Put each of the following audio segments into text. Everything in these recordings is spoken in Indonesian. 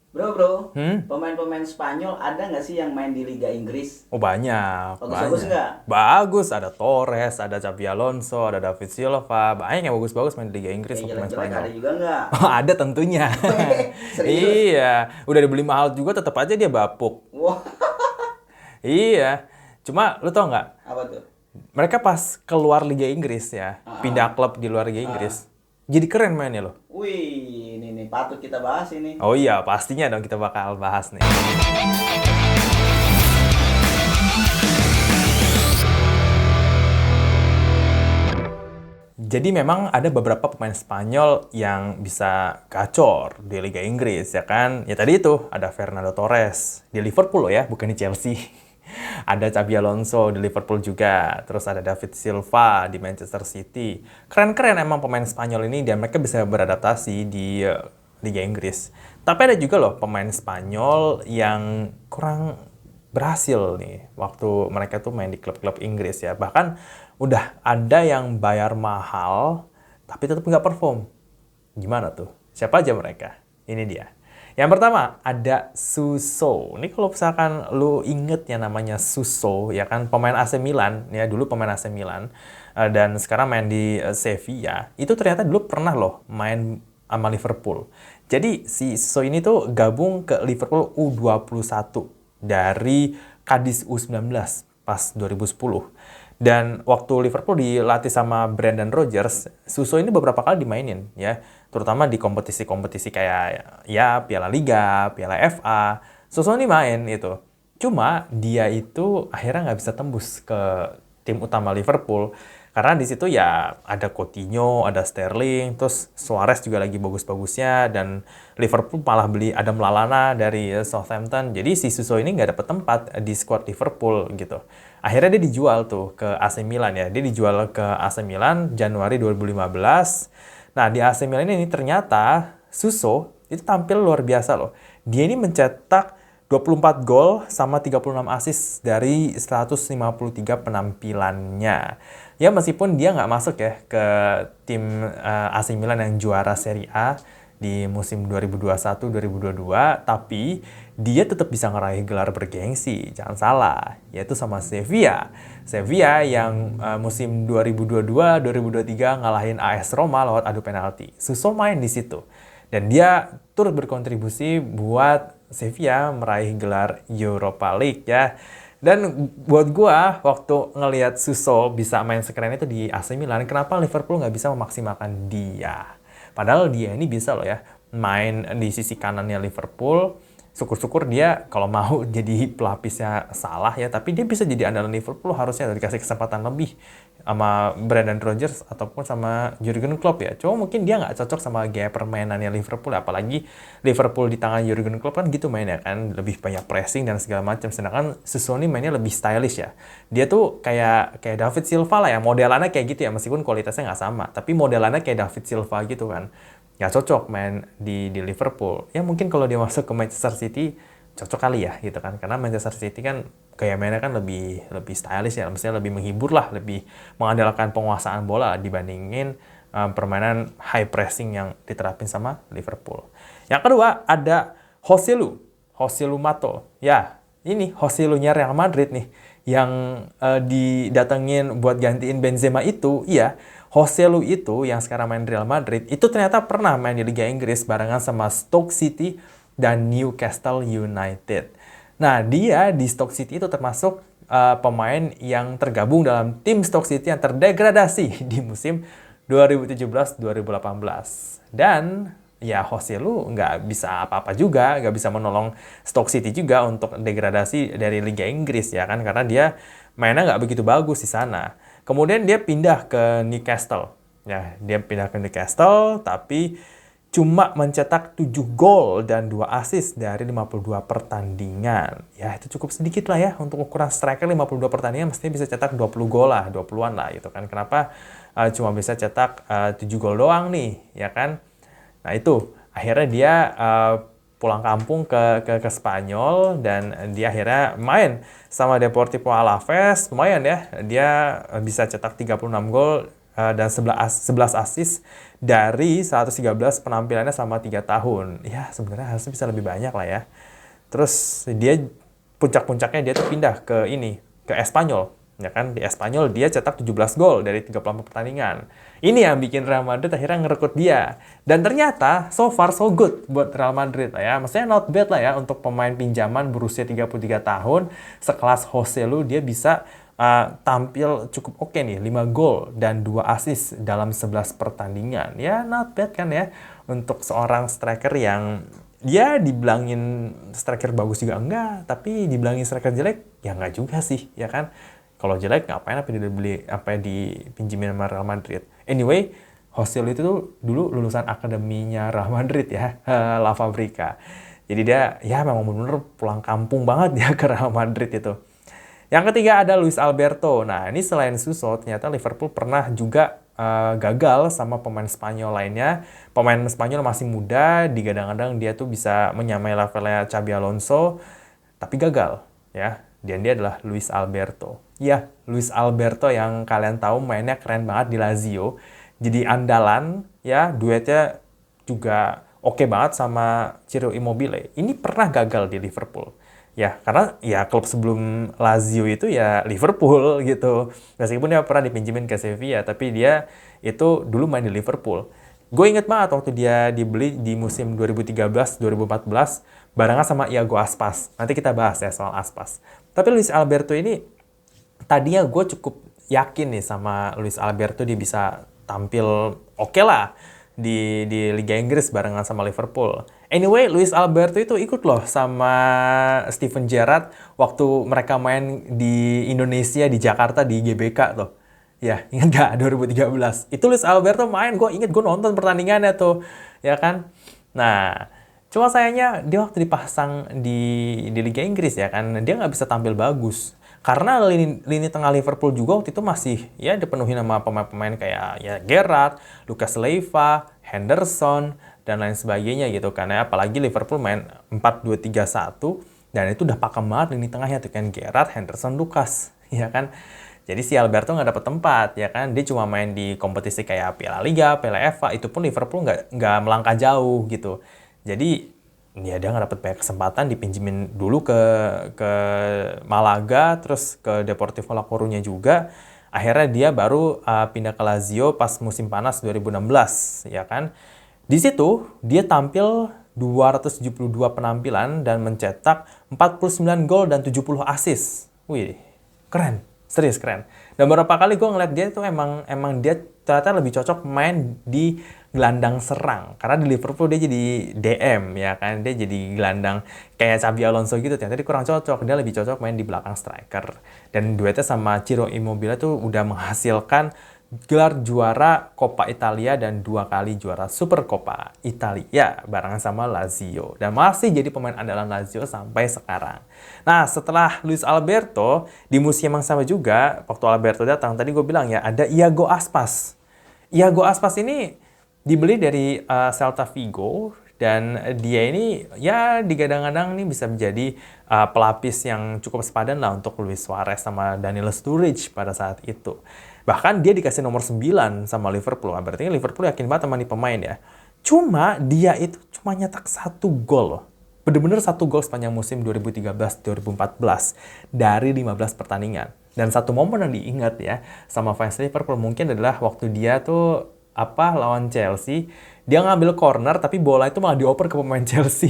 Bro, Hmm? pemain-pemain Spanyol ada nggak sih yang main di Liga Inggris? Oh banyak, Bagus-bagus banyak. nggak? Bagus, ada Torres, ada Xabi Alonso, ada David Silva. Banyak yang bagus-bagus main di Liga Inggris Yang untuk pemain jelek-jelek Spanyol. ada juga nggak? Oh, ada tentunya. Serius? Iya, udah dibeli mahal juga tetap aja dia bapuk. Wah, Iya, cuma lu tau nggak? apa tuh? Mereka pas keluar Liga Inggris ya, Ah, pindah ah, klub di luar Liga ah. Inggris, jadi keren mainnya loh. Wih, ini nih patut kita bahas ini. Oh iya, pastinya dong kita bakal bahas nih. Jadi memang ada beberapa pemain Spanyol yang bisa gacor di Liga Inggris ya kan. Ya tadi itu ada Fernando Torres di Liverpool loh ya, bukan di Chelsea. Ada Xabi Alonso di Liverpool juga. Terus ada David Silva di Manchester City. Keren-keren emang pemain Spanyol ini dan mereka bisa beradaptasi di Liga Inggris. Tapi ada juga loh pemain Spanyol yang kurang berhasil nih waktu mereka tuh main di klub-klub Inggris ya. Bahkan udah ada yang bayar mahal tapi tetap nggak perform. Gimana tuh? Siapa aja mereka? Ini dia. Yang pertama ada Suso. Ini kalau misalkan lu inget ya namanya Suso, ya kan pemain AC Milan, ya dulu pemain AC Milan dan sekarang main di Sevilla. Itu ternyata dulu pernah loh main sama Liverpool. Jadi si Suso ini tuh gabung ke Liverpool U21 dari Cadiz U19 pas 2010. Dan waktu Liverpool dilatih sama Brendan Rodgers, Suso ini beberapa kali dimainin ya, terutama di kompetisi-kompetisi kayak ya Piala Liga, Piala FA. Suso ini main itu. Cuma dia itu akhirnya nggak bisa tembus ke tim utama Liverpool karena di situ ya ada Coutinho, ada Sterling, terus Suarez juga lagi bagus-bagusnya dan Liverpool malah beli Adam Lallana dari Southampton. Jadi si Suso ini nggak dapet tempat di squad Liverpool gitu. Akhirnya dia dijual tuh ke AC Milan ya. Dia dijual ke AC Milan Januari 2015. Nah, di AC Milan ini ternyata Suso itu tampil luar biasa loh. Dia ini mencetak 24 gol sama 36 assist dari 153 penampilannya. Ya meskipun dia nggak masuk ya ke tim AC Milan yang juara Serie A di musim 2021-2022, tapi dia tetap bisa ngeraih gelar bergengsi, jangan salah, yaitu sama Sevilla. Sevilla yang musim 2022-2023 ngalahin AS Roma lewat adu penalti. Suso main di situ. Dan dia turut berkontribusi buat Sevilla meraih gelar Europa League ya. Dan buat gua waktu ngelihat Suso bisa main sekeren itu di AC Milan, kenapa Liverpool nggak bisa memaksimalkan dia? Padahal dia ini bisa loh ya main di sisi kanannya Liverpool. Syukur-syukur dia kalau mau jadi pelapisnya salah ya, tapi dia bisa jadi andalan Liverpool harusnya dikasih kesempatan lebih sama Brendan Rodgers ataupun sama Jurgen Klopp ya. Cuma mungkin dia nggak cocok sama gaya permainannya Liverpool, apalagi Liverpool di tangan Jurgen Klopp kan gitu mainnya kan, lebih banyak pressing dan segala macam. Sedangkan Sessoni mainnya lebih stylish ya. Dia tuh kayak David Silva lah ya, modelannya kayak gitu ya, meskipun kualitasnya nggak sama, tapi modelannya kayak David Silva gitu kan. Nggak cocok main di Liverpool. Ya mungkin kalau dia masuk ke Manchester City cocok kali ya gitu kan, karena Manchester City kan gaya mainnya kan lebih lebih stylish ya, maksudnya lebih menghibur lah, lebih mengandalkan penguasaan bola dibandingin permainan high pressing yang diterapin sama Liverpool. Yang kedua ada Joselu Mato. Ya, ini Joselu-nya Real Madrid nih yang didatengin buat gantiin Benzema itu. Iya, Joselu itu yang sekarang main Real Madrid itu ternyata pernah main di Liga Inggris barengan sama Stoke City dan Newcastle United. Nah, dia di Stoke City itu termasuk pemain yang tergabung dalam tim Stoke City yang terdegradasi di musim 2017-2018. Dan ya Joselu nggak bisa apa-apa juga, nggak bisa menolong Stoke City juga untuk degradasi dari Liga Inggris ya kan, karena dia mainnya nggak begitu bagus di sana. Kemudian dia pindah ke Newcastle. Ya, dia pindah ke Newcastle, tapi cuma mencetak 7 gol dan 2 assist dari 52 pertandingan. Ya, itu cukup sedikit lah ya untuk ukuran striker. 52 pertandingan mestinya bisa cetak 20 gol lah, 20-an lah gitu kan. Kenapa cuma bisa cetak 7 gol doang nih, ya kan? Nah, itu akhirnya dia pulang kampung ke Spanyol dan dia akhirnya main sama Deportivo Alaves. Lumayan ya, dia bisa cetak 36 gol dan 11 assist dari 113 penampilannya selama 3 tahun. Ya, sebenarnya harusnya bisa lebih banyak lah ya. Terus dia puncak-puncaknya dia tuh pindah ke Espanyol. Ya kan, di Espanyol dia cetak 17 gol dari 34 pertandingan. Ini yang bikin Real Madrid akhirnya ngerekrut dia. Dan ternyata so far so good buat Real Madrid lah ya. Maksudnya not bad lah ya untuk pemain pinjaman berusia 33 tahun sekelas Joselu, dia bisa tampil cukup oke nih, 5 gol dan 2 assist dalam 11 pertandingan. Ya not bad kan ya untuk seorang striker yang ya dibilangin striker bagus juga enggak, tapi dibilangin striker jelek ya enggak juga sih, ya kan? Kalau jelek ngapain apa dibeli, apa dipinjemin sama Real Madrid. Anyway, Joselu itu tuh dulu lulusan akademinya Real Madrid ya, La Fabrica. Jadi dia ya memang benar-benar pulang kampung banget ya ke Real Madrid itu. Yang ketiga ada Luis Alberto. Nah, ini selain Suso, ternyata Liverpool pernah juga gagal sama pemain Spanyol lainnya. Pemain Spanyol masih muda, digadang-gadang dia tuh bisa menyamai levelnya Xabi Alonso, tapi gagal ya. Dan dia adalah Luis Alberto. Ya, Luis Alberto yang kalian tahu mainnya keren banget di Lazio. Jadi andalan ya, duetnya juga oke banget sama Ciro Immobile. Ini pernah gagal di Liverpool. Ya, karena ya klub sebelum Lazio itu ya Liverpool gitu. Meskipun dia pernah dipinjemin ke Sevilla, tapi dia itu dulu main di Liverpool. Gue inget banget waktu dia dibeli di musim 2013-2014 barengan sama Iago Aspas. Nanti kita bahas ya soal Aspas. Tapi Luis Alberto ini tadinya gue cukup yakin nih sama Luis Alberto, dia bisa tampil oke lah di Liga Inggris barengan sama Liverpool. Anyway, Luis Alberto itu ikut loh sama Steven Gerrard waktu mereka main di Indonesia, di Jakarta, di GBK tuh. Ya, ingat gak? 2013. Itu Luis Alberto main, gue inget, gue nonton pertandingannya tuh. Ya kan? Nah, cuma sayangnya dia waktu dipasang di Liga Inggris ya kan, dia nggak bisa tampil bagus. Karena lini tengah Liverpool juga waktu itu masih ya dipenuhi nama pemain-pemain kayak ya Gerrard, Lucas Leiva, Henderson, dan lain sebagainya gitu kan ya. Apalagi Liverpool main 4-2-3-1 dan itu udah pakem banget lini tengahnya tuh kan, Gerrard, Henderson, Lucas, ya kan. Jadi si Alberto nggak dapet tempat ya kan, dia cuma main di kompetisi kayak Piala Liga, Piala FA, itu pun Liverpool nggak melangkah jauh gitu. Jadi ya dia nggak dapet banyak kesempatan, dipinjemin dulu ke Malaga, terus ke Deportivo La Coruña juga. Akhirnya dia baru pindah ke Lazio pas musim panas 2016, ya kan. Di situ dia tampil 272 penampilan dan mencetak 49 gol dan 70 assist. Wih, keren. Serius keren. Dan beberapa kali gue ngeliat dia itu emang dia ternyata lebih cocok main di gelandang serang. Karena di Liverpool dia jadi DM ya kan. Dia jadi gelandang kayak Xabi Alonso gitu. Ternyata dia kurang cocok. Dia lebih cocok main di belakang striker. Dan duetnya sama Ciro Immobile tuh udah menghasilkan gelar juara Coppa Italia dan 2 kali juara Super Coppa Italia barengan sama Lazio. Dan masih jadi pemain andalan Lazio sampai sekarang. Nah, setelah Luis Alberto, di musim yang sama juga, waktu Alberto datang, tadi gue bilang ya, ada Iago Aspas. Iago Aspas ini dibeli dari Celta Vigo, dan dia ini ya digadang-gadang nih bisa menjadi pelapis yang cukup sepadan lah untuk Luis Suarez sama Daniel Sturridge pada saat itu. Bahkan dia dikasih nomor 9 sama Liverpool. Berarti Liverpool yakin banget sama nih pemain ya. Cuma dia itu cuma nyetak 1 gol loh. Bener-bener 1 gol sepanjang musim 2013-2014 dari 15 pertandingan. Dan satu momen yang diingat ya sama fans Liverpool mungkin adalah waktu dia tuh lawan Chelsea, dia ngambil corner tapi bola itu malah dioper ke pemain Chelsea.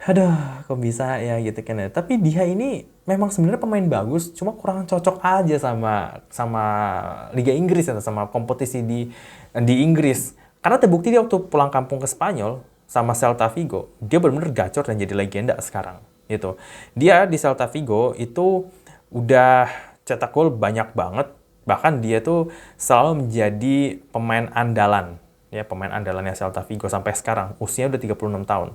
Aduh, kok bisa ya gitu kan ya. Tapi dia ini memang sebenarnya pemain bagus, cuma kurang cocok aja sama Liga Inggris atau sama kompetisi di Inggris. Karena terbukti dia waktu pulang kampung ke Spanyol sama Celta Vigo, dia benar-benar gacor dan jadi legenda sekarang gitu. Dia di Celta Vigo itu udah cetak gol banyak banget. Bahkan dia tuh selalu menjadi pemain andalan. Ya, pemain andalannya Celta Vigo sampai sekarang. Usianya udah 36 tahun.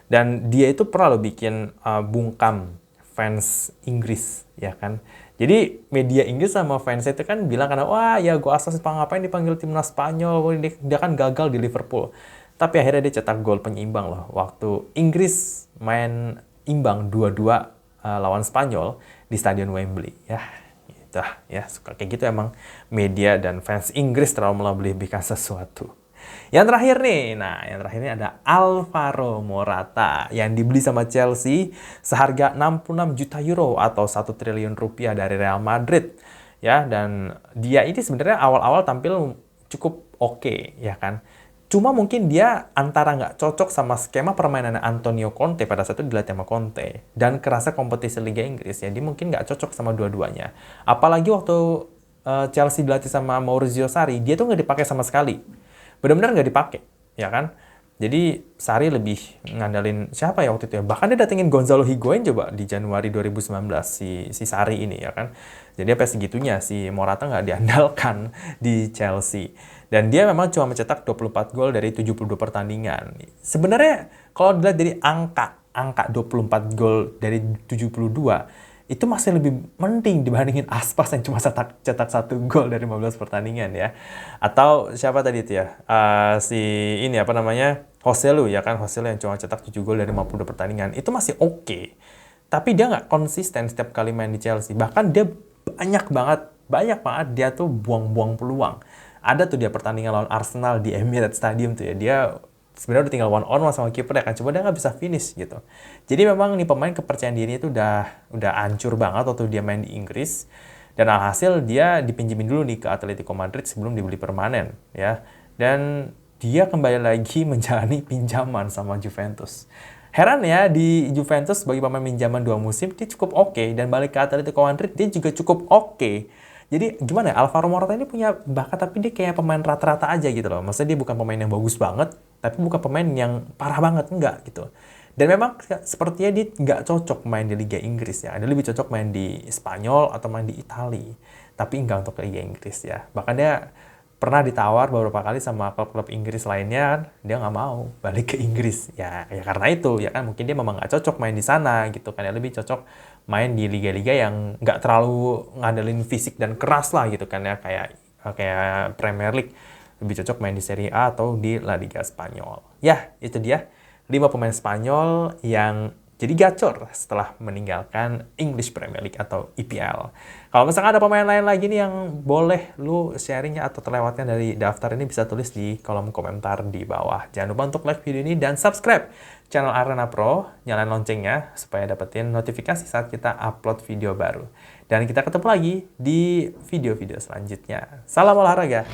Dan dia itu pernah bikin bungkam fans Inggris, ya kan. Jadi media Inggris sama fans itu kan bilang karena wah ya gue asas ngapain dipanggil timnas Spanyol, dia kan gagal di Liverpool. Tapi akhirnya dia cetak gol penyeimbang loh waktu Inggris main imbang 2-2 lawan Spanyol di Stadion Wembley ya. Dah, ya suka kayak gitu emang media dan fans Inggris terlalu melebih-lebihkan sesuatu. Yang terakhir nih, yang terakhir ini ada Alvaro Morata yang dibeli sama Chelsea seharga 66 juta euro atau 1 triliun rupiah dari Real Madrid. Ya, dan dia ini sebenarnya awal-awal tampil cukup oke, ya kan. Cuma mungkin dia antara nggak cocok sama skema permainan Antonio Conte pada saat itu dilatih sama Conte. Dan kerasa kompetisi Liga Inggris, ya dia mungkin nggak cocok sama dua-duanya. Apalagi waktu Chelsea dilatih sama Maurizio Sarri, dia tuh nggak dipakai sama sekali. Benar-benar nggak dipakai, ya kan? Jadi Sarri lebih ngandalin siapa ya waktu itu ya? Bahkan dia datengin Gonzalo Higuain coba di Januari 2019 si Sarri ini ya kan. Jadi apa segitunya si Morata nggak diandalkan di Chelsea. Dan dia memang cuma mencetak 24 gol dari 72 pertandingan. Sebenarnya kalau dilihat dari angka 24 gol dari 72 itu masih lebih mending dibandingin Aspas yang cuma cetak 1 gol dari 15 pertandingan ya. Atau siapa tadi itu ya? Si ini apa namanya? Joselu ya kan, Joselu yang cuma cetak 7 gol dari 52 pertandingan. Itu masih oke. Tapi dia nggak konsisten setiap kali main di Chelsea. Bahkan dia banyak banget dia tuh buang-buang peluang. Ada tuh dia pertandingan lawan Arsenal di Emirates Stadium tuh ya. Dia sebenarnya udah tinggal one on one sama kiper ya kan, coba dia nggak bisa finish gitu. Jadi memang nih pemain kepercayaan diri itu udah hancur banget waktu dia main di Inggris. Dan alhasil dia dipinjemin dulu nih ke Atletico Madrid sebelum dibeli permanen ya. Dan dia kembali lagi menjalani pinjaman sama Juventus. Heran ya, di Juventus sebagai pemain pinjaman 2 musim dia cukup oke, dan balik ke Atletico Madrid dia juga cukup oke. Jadi gimana ya, Alvaro Morata ini punya bakat tapi dia kayak pemain rata-rata aja gitu loh. Maksudnya dia bukan pemain yang bagus banget, tapi bukan pemain yang parah banget, enggak gitu. Dan memang sepertinya dia nggak cocok main di Liga Inggris ya. Dia lebih cocok main di Spanyol atau main di Italia. Tapi enggak untuk Liga Inggris ya. Bahkan dia pernah ditawar beberapa kali sama klub-klub Inggris lainnya, dia nggak mau balik ke Inggris. Ya karena itu, ya kan mungkin dia memang nggak cocok main di sana gitu kan. Dia lebih cocok main di liga-liga yang nggak terlalu ngandelin fisik dan keras lah gitu kan ya, kayak Premier League. Lebih cocok main di Serie A atau di La Liga Spanyol. Ya, itu dia 5 pemain Spanyol yang jadi gacor setelah meninggalkan English Premier League atau EPL. Kalau misalkan ada pemain lain lagi nih yang boleh lu sharingnya atau terlewatnya dari daftar ini, bisa tulis di kolom komentar di bawah. Jangan lupa untuk like video ini dan subscribe channel Arena Pro, nyalain loncengnya supaya dapetin notifikasi saat kita upload video baru. Dan kita ketemu lagi di video-video selanjutnya. Salam olahraga!